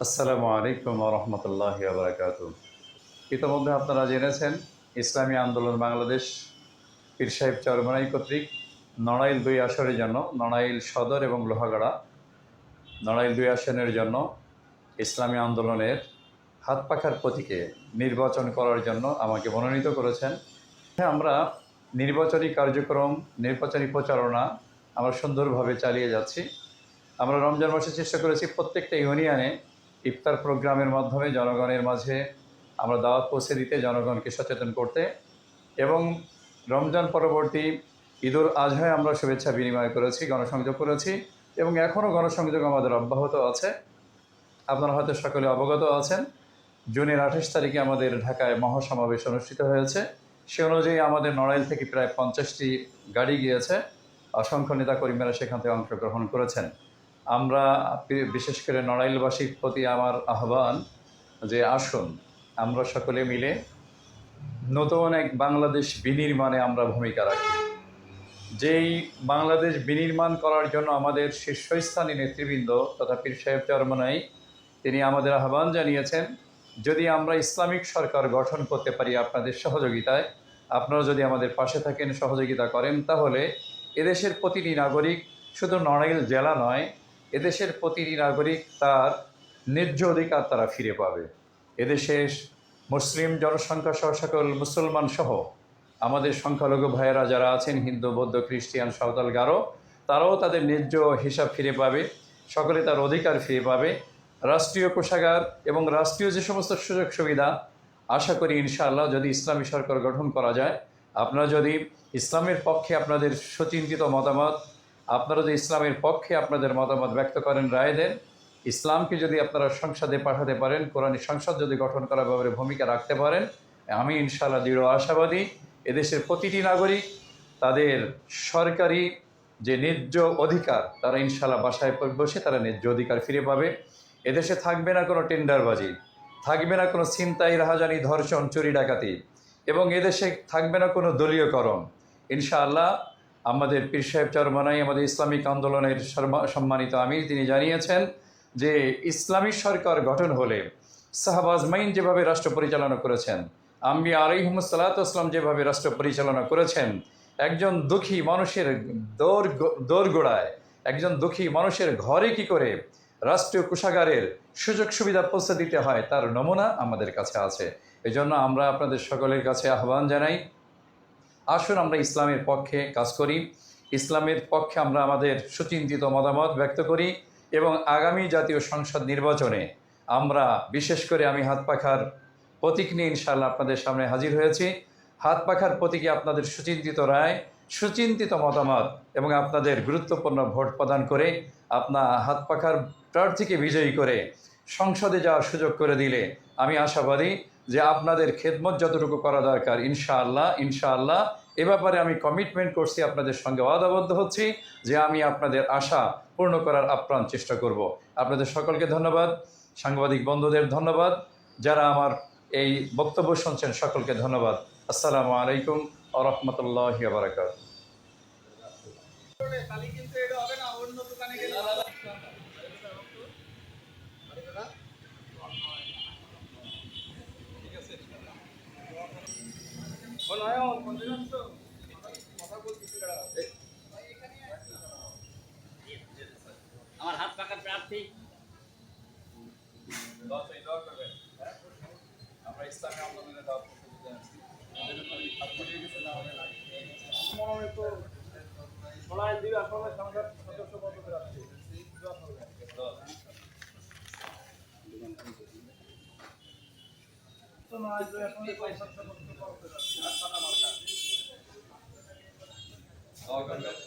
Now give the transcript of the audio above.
আসসালামু আলাইকুম ওয়া রাহমাতুল্লাহি ওয়া বারাকাতুহু। ইতিমধ্যে আপনারা জেনেছেন ইসলামী আন্দোলন বাংলাদেশ পীর সাহেব চরমনাই কর্তৃক নড়াইল ২ আসনের জন্য নড়াইল সদর এবং লোহাগাড়া নড়াইল ২ আসনের জন্য ইসলামী আন্দোলনের হাত পাখার প্রতীকে নির্বাচন করার জন্য আমাকে মনোনীত করেছেন। আমরা নির্বাচনী কার্যক্রম, নির্বাচনী প্রচারণা আমরা সুন্দরভাবে চালিয়ে যাচ্ছি। আমরা রমজান মাসে চেষ্টা করেছি প্রত্যেকটা ইউনিয়নে ইফতার প্রোগ্রামের মাধ্যমে জনগণের মাঝে আমরা দাওয়াত পৌঁছে দিতে, জনগণকে সচেতন করতে, এবং রমজান পরবর্তী ঈদুল আজহায় আমরা শুভেচ্ছা বিনিময় করেছি, গণসংযোগ করেছি, এবং এখনও গণসংযোগ আমাদের অব্যাহত আছে। আপনারা হয়তো সকলে অবগত আছেন, জুনের 28 তারিখে আমাদের ঢাকায় মহাসমাবেশ অনুষ্ঠিত হয়েছে। সে অনুযায়ী আমাদের নড়াইল থেকে প্রায় 50টি গাড়ি গিয়েছে। অসংখ্য নেতাকর্মীরা সেখান থেকে অংশগ্রহণ করেছেন। আমরা বিশেষ করে নড়াইলবাসীর প্রতি আমার আহ্বান যে আসুন আমরা সকলে মিলে নতুন এক বাংলাদেশ বিনির্মাণে আমরা ভূমিকা রাখি। যেই বাংলাদেশ বিনির্মাণ করার জন্য আমাদের শীর্ষস্থানীয় নেতৃবৃন্দ তথা পীর সাহেব চরমনাই তিনি আমাদের আহ্বান জানিয়েছেন, যদি আমরা ইসলামিক সরকার গঠন করতে পারি আপনাদের সহযোগিতায়, আপনারা যদি আমাদের পাশে থাকেন, সহযোগিতা করেন, তাহলে এদেশের প্রতিটি নাগরিক, শুধু নড়াইল জেলা নয়, এদেশের প্রতিটি নাগরিক তার ন্যায্য অধিকার তারা ফিরে পাবে। এদেশের মুসলিম জনসংখ্যা সহ সকল মুসলমান সহ আমাদের সংখ্যালঘু ভাইয়েরা যারা আছেন, হিন্দু, বৌদ্ধ, খ্রিস্টিয়ান, সাঁওতাল, গারো, তারাও তাদের ন্যায্য হিসাব ফিরে পাবে, সকলে তার অধিকার ফিরে পাবে। রাষ্ট্রীয় কোষাগার এবং রাষ্ট্রীয় যে সমস্ত সুযোগ সুবিধা, আশা করি ইনশাআল্লাহ যদি ইসলামী সরকার গঠন করা যায়, আপনারা যদি ইসলামের পক্ষে আপনাদের সুচিন্তিত মতামত, আপনারা যদি ইসলামের পক্ষে আপনাদের মতামত ব্যক্ত করেন, রায় দেন, ইসলামকে যদি আপনারা সংসদে পাঠাতে পারেন, কোরআনী সংসদ যদি গঠন করার ব্যাপারে ভূমিকা রাখতে পারেন, আমি ইনশাআল্লাহ দৃঢ় আশাবাদী এদেশের প্রতিটি নাগরিক তাদের সরকারি যে ন্যায্য অধিকার তারা ইনশাআল্লাহ বাসায় বসে তারা ন্যায্য অধিকার ফিরে পাবে। এদেশে থাকবে না কোনো টেন্ডারবাজি, থাকবে না কোনো ছিনতাই, রাহাজানি, ধর্ষণ, চুরি, ডাকাতি, এবং এদেশে থাকবে না কোনো দলীয়করণ। ইনশাআল্লাহ আমাদের পীর সাহেব চরমনাই, আমাদের ইসলামিক আন্দোলনের সম্মানিত আমির, তিনি জানিয়েছেন যে ইসলামী সরকার গঠন হলে সাহাবা আজমাইন যেভাবে রাষ্ট্র পরিচালনা করেছেন, আম্বিয়া আলাইহিমুসসালাতু যেভাবে রাষ্ট্র পরিচালনা করেছেন, একজন দুঃখী মানুষের দোরগোড়ায়, একজন দুঃখী মানুষের ঘরে কি করে রাষ্ট্রীয় কোষাগারের সুযোগ সুবিধা পৌঁছে দিতে হয় তার নমুনা আমাদের কাছে আছে। এজন্য আমরা আপনাদের সকলের কাছে আহ্বান জানাই, আসুন আমরা ইসলামের পক্ষে কাজ করি, ইসলামের পক্ষে আমরা আমাদের সুচিন্তিত মতামত ব্যক্ত করি, এবং আগামী জাতীয় সংসদ নির্বাচনে আমরা বিশেষ করে আমি হাত পাখার প্রতীক নিয়ে ইনশাআল্লাহ আপনাদের সামনে হাজির হয়েছি। হাত পাখার প্রতীকে আপনাদের সুচিন্তিত রায়, সুচিন্তিত মতামত এবং আপনাদের গুরুত্বপূর্ণ ভোট প্রদান করে আপনার হাত পাখার প্রার্থীকে বিজয়ী করে সংসদে যাওয়ার সুযোগ করে দিলে আমি আশাবাদী যে আপনাদের খেদমত যতটুকু করা দরকার ইনশাআল্লাহ এ ব্যাপারে আমি কমিটমেন্ট করছি, আপনাদের সঙ্গে ওয়াদাবদ্ধ হচ্ছি যে আমি আপনাদের আশা পূর্ণ করার আপ্রাণ চেষ্টা করব। আপনাদের সকলকে ধন্যবাদ, সাংবাদিক বন্ধুদের ধন্যবাদ, যারা আমার এই বক্তব্য শুনছেন সকলকে ধন্যবাদ। আসসালামু আলাইকুম ওয়া রাহমাতুল্লাহি ওয়া বারাকাতুহু। আমার হাত পাকার প্রার্থী আমরা ইসলামী আন্দোলনের দাওয়াত করতে যাচ্ছি। মনোনীত নড়াইল ২ আসনের সংসদ সদস্য পদ প্রার্থী নড়াইল ২ আসনের সংসদ সদস্য পদ প্রার্থী